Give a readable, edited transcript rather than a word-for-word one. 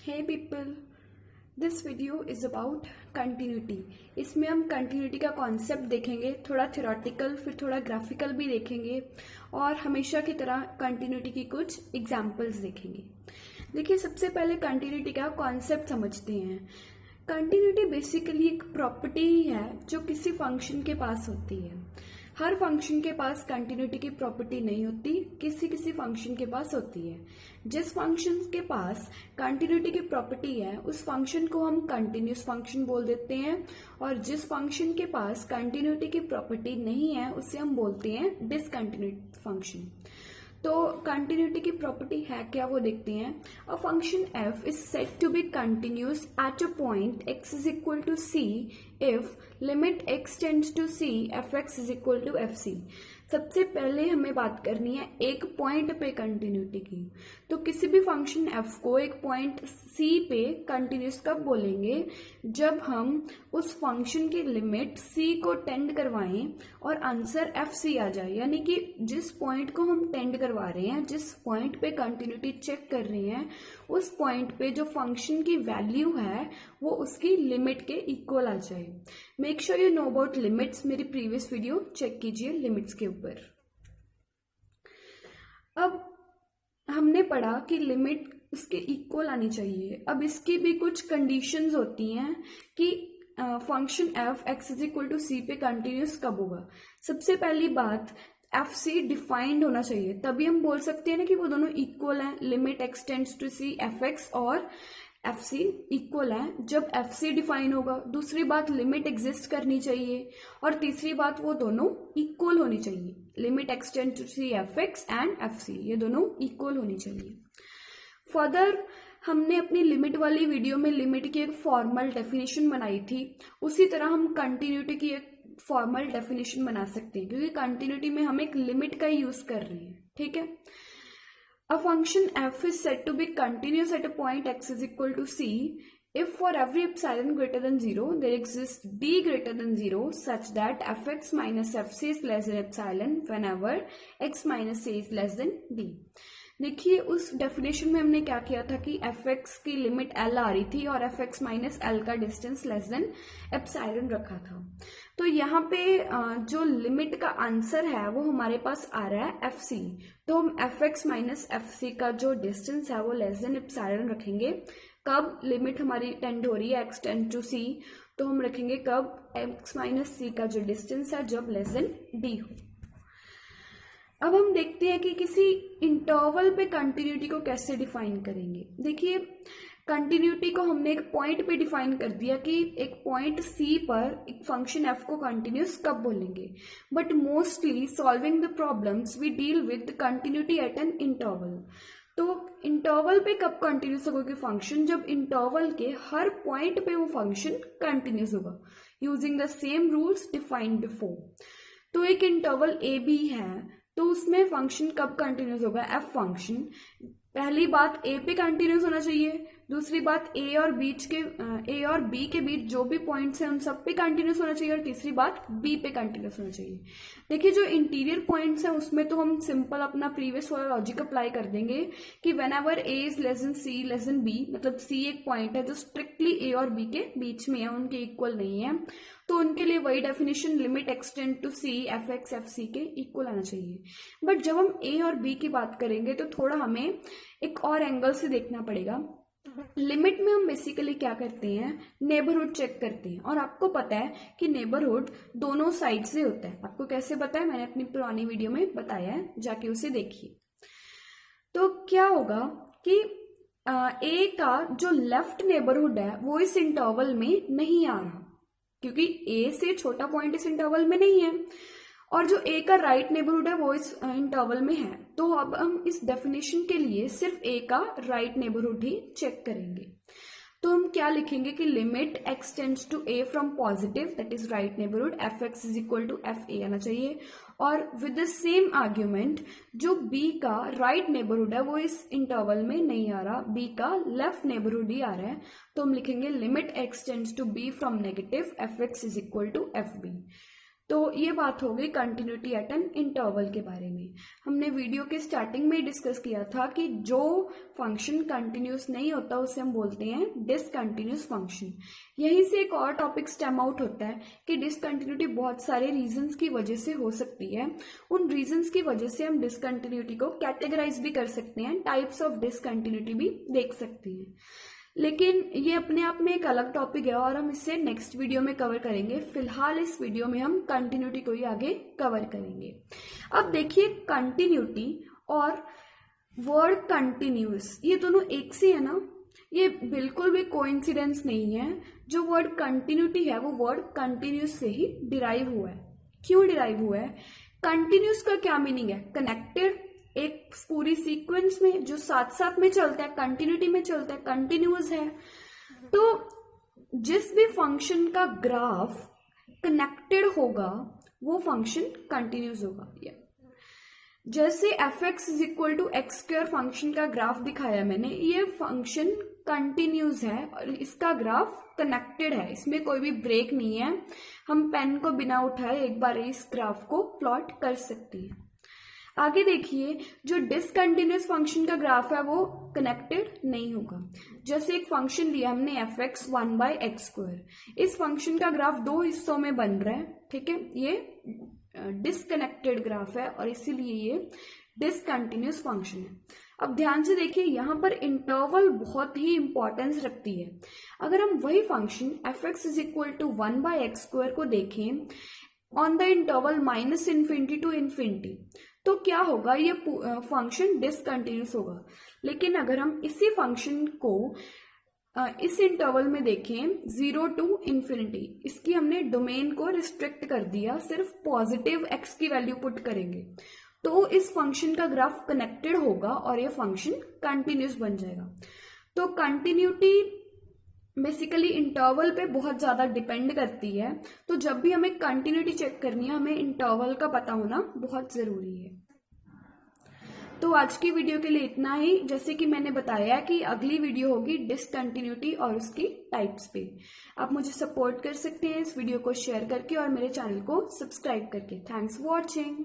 Hey people, this video is about continuity. इसमें हम continuity का कॉन्सेप्ट देखेंगे, थोड़ा थ्योरेटिकल फिर थोड़ा ग्राफिकल भी देखेंगे और हमेशा की तरह कंटिन्यूटी की कुछ एग्जांपल्स देखेंगे। देखिए, सबसे पहले कंटिन्यूटी का कॉन्सेप्ट समझते हैं। कंटिन्यूटी बेसिकली एक प्रॉपर्टी है जो किसी फंक्शन के पास होती है। हर फंक्शन के पास कंटिन्यूटी की प्रॉपर्टी नहीं होती, किसी किसी फंक्शन के पास होती है। जिस फंक्शन के पास कंटिन्यूटी की प्रॉपर्टी है उस फंक्शन को हम कंटिन्यूस फंक्शन बोल देते हैं, और जिस फंक्शन के पास कंटिन्यूटी की प्रॉपर्टी नहीं है उसे हम बोलते हैं डिसकंटिन्यूट फंक्शन। तो कंटिन्यूटी की प्रॉपर्टी है क्या, वो देखते हैं। A function f is said to be continuous at a point x is equal to c if limit x tends to c fx is equal to fc। सबसे पहले हमें बात करनी है एक पॉइंट पे कंटिन्यूटी की। तो किसी भी फंक्शन f को एक पॉइंट c पे कंटिन्यूस कब बोलेंगे, जब हम उस फंक्शन की लिमिट c को टेंड करवाएं और आंसर fc आ जाए। यानी कि जिस पॉइंट को हम टेंड करवा रहे हैं, जिस पॉइंट पे कंटिन्यूटी चेक कर रहे हैं, उस पॉइंट पे जो फंक्शन की वैल्यू है वो उसकी लिमिट के इक्वल आ जाए। Make sure you know about limits. मेरी प्रीवियस वीडियो चेक कीजिए लिमिट्स के ऊपर। अब हमने पढ़ा कि लिमिट उसके इक्वल आनी चाहिए। अब इसकी भी कुछ कंडीशंस होती हैं कि function f x is equal to c पे कंटिन्यूस कब होगा। सबसे पहली बात, एफ सी डिफाइंड होना चाहिए, तभी हम बोल सकते हैं ना कि वो दोनों इक्वल हैं। Limit x tends to c f x और एफ सी इक्वल है जब एफ सी डिफाइन होगा। दूसरी बात, लिमिट एग्जिस्ट करनी चाहिए, और तीसरी बात, वो दोनों इक्वल होनी चाहिए। Limit x tends to c f x and f c, ये दोनों इक्वल होनी चाहिए। फर्दर, हमने अपनी लिमिट वाली वीडियो में लिमिट की एक फॉर्मल डेफिनेशन बनाई थी, उसी तरह हम कंटिन्यूटी की एक फॉर्मल डेफिनेशन बना सकते हैं, क्योंकि कंटिन्यूटी में हम एक लिमिट का यूज कर रहे हैं। ठीक है। A function f is said to be continuous at a point x is equal to c if for every epsilon greater than 0 there exists d greater than 0 such that fx minus fc is less than epsilon whenever x minus c is less than d। देखिए, उस definition में हमने क्या किया था कि fx की limit l आ रही थी और fx माइनस l का डिस्टेंस लेस देन एप्सिलॉन रखा था। तो यहाँ पे जो लिमिट का आंसर है वो हमारे पास आ रहा है fc। तो हम fx माइनस fc का जो डिस्टेंस है वो लेस देन एप्सिलॉन रखेंगे। कब लिमिट हमारी टेंड हो रही है x टेंड टू c, तो हम रखेंगे कब x माइनस c का जो डिस्टेंस है जब लेस देन d हो। अब हम देखते हैं कि किसी इंटरवल पे कंटिन्यूटी को कैसे डिफाइन करेंगे। देखिए, कंटिन्यूटी को हमने एक पॉइंट पे डिफाइन कर दिया कि एक पॉइंट C पर एक फंक्शन f को कंटिन्यूस कब बोलेंगे, but mostly solving the problems we deal with continuity at an interval. तो इंटरवल पे कब कंटिन्यूस होगा फंक्शन, जब इंटरवल के हर पॉइंट पे वो फंक्शन कंटिन्यूस होगा using the same rules defined before. तो एक इंटरवल ए बी है, तो उसमें फंक्शन कब कंटिन्यूस होगा, एफ फंक्शन। पहली बात, ए पे कंटिन्यूस होना चाहिए। दूसरी बात, ए और बी के बीच जो भी पॉइंट्स हैं उन सब पे कंटिन्यूस होना चाहिए। और तीसरी बात, बी पे कंटिन्यूस होना चाहिए। देखिए, जो इंटीरियर पॉइंट्स हैं उसमें तो हम सिंपल अपना प्रीवियस वाला लॉजिक अप्लाई कर देंगे कि whenever A is less than C less than B, मतलब सी एक पॉइंट है जो स्ट्रिक्टली ए और बी के बीच में है, उनके इक्वल नहीं है, तो उनके लिए वही definition limit x tend to c f x f c के इक्वल आना चाहिए। बट जब हम ए और बी की बात करेंगे तो थोड़ा हमें एक और एंगल से देखना पड़ेगा। लिमिट में हम बेसिकली क्या करते हैं, नेबरहुड चेक करते हैं, और आपको पता है कि नेबरहुड दोनों साइड से होता है। आपको कैसे पता है, मैंने अपनी पुरानी वीडियो में बताया है, जाके उसे देखिए। तो क्या होगा कि ए का जो लेफ्ट नेबरहुड है वो इस इंटरवल में नहीं आ रहा, क्योंकि ए से छोटा पॉइंट इस इंटरवल में नहीं है, और जो ए का राइट नेबरहुड है वो इस इंटरवल में है। तो अब हम इस डेफिनेशन के लिए सिर्फ ए का राइट नेबरहुड ही चेक करेंगे। तो हम क्या लिखेंगे कि limit x tends to a from positive, that is right neighbourhood, f x is equal to f a आना चाहिए। और विद द सेम आर्ग्यूमेंट, जो बी का राइट नेबरहुड है वो इस इंटरवल में नहीं आ रहा, बी का लेफ्ट नेबरहुड ही आ रहा है। तो हम लिखेंगे limit x tends to b from negative, f x is equal to f b. तो ये बात हो गई कंटिन्यूटी एट एन इंटरवल के बारे में। हमने वीडियो के स्टार्टिंग में डिस्कस किया था कि जो फंक्शन कंटिन्यूस नहीं होता उसे हम बोलते हैं डिसकंटिन्यूस फंक्शन। यहीं से एक और टॉपिक स्टेम आउट होता है कि डिसकंटिन्यूटी बहुत सारे रीजंस की वजह से हो सकती है। उन रीजंस की वजह से हम डिसकंटिन्यूटी को कैटेगराइज भी कर सकते हैं, टाइप्स ऑफ डिसकंटिन्यूटी भी देख सकते हैं, लेकिन ये अपने आप में एक अलग टॉपिक है और हम इसे नेक्स्ट वीडियो में कवर करेंगे। फिलहाल इस वीडियो में हम कंटिन्यूटी को ही आगे कवर करेंगे। अब देखिए, कंटिन्यूटी और वर्ड कंटिन्यूस ये दोनों एक से है ना, ये बिल्कुल भी कोइंसिडेंस नहीं है। जो वर्ड कंटिन्यूटी है वो वर्ड कंटिन्यूस से ही डिराइव हुआ है। क्यों डिराइव हुआ है? कंटिन्यूस का क्या मीनिंग है? कनेक्टेड, एक पूरी सीक्वेंस में जो साथ साथ में चलता है, कंटिन्यूटी में चलता है, कंटिन्यूअस है। तो जिस भी फंक्शन का ग्राफ कनेक्टेड होगा वो फंक्शन कंटिन्यूअस होगा। जैसे fx is equal to x square function का ग्राफ दिखाया मैंने, ये फंक्शन कंटिन्यूस है और इसका ग्राफ कनेक्टेड है, इसमें कोई भी ब्रेक नहीं है। हम पेन को बिना उठाए एक बार इस ग्राफ को प्लॉट कर सकते हैं। आगे देखिए, जो डिसकंटिन्यूस फंक्शन का ग्राफ है वो कनेक्टेड नहीं होगा। जैसे एक फंक्शन लिया हमने fx 1/x², इस फंक्शन का ग्राफ दो हिस्सों में बन रहा है, ठीक है, ये डिसकनेक्टेड ग्राफ है और इसीलिए ये डिसकंटिन्यूस फंक्शन है। अब ध्यान से देखिए, यहाँ पर इंटरवल बहुत ही इंपॉर्टेंस रखती है। अगर हम वही function fx is equal to 1/x² को देखें ऑन द इंटरवल -∞ to ∞, तो क्या होगा? ये फंक्शन डिसकंटिन्यूस होगा। लेकिन अगर हम इसी फंक्शन को इस इंटरवल में देखें 0 to ∞, इसकी हमने डोमेन को रिस्ट्रिक्ट कर दिया, सिर्फ पॉजिटिव x की वैल्यू पुट करेंगे, तो इस फंक्शन का ग्राफ कनेक्टेड होगा और ये फंक्शन कंटिन्यूस बन जाएगा। तो कंटिन्यूटी बेसिकली इंटरवल पे बहुत ज्यादा डिपेंड करती है। तो जब भी हमें कंटिन्यूटी चेक करनी है, हमें इंटरवल का पता होना बहुत जरूरी है। तो आज की वीडियो के लिए इतना ही। जैसे कि मैंने बताया कि अगली वीडियो होगी डिसकंटिन्यूटी और उसकी टाइप्स पे। आप मुझे सपोर्ट कर सकते हैं इस वीडियो को शेयर करके और मेरे चैनल को सब्सक्राइब करके। Thanks for watching.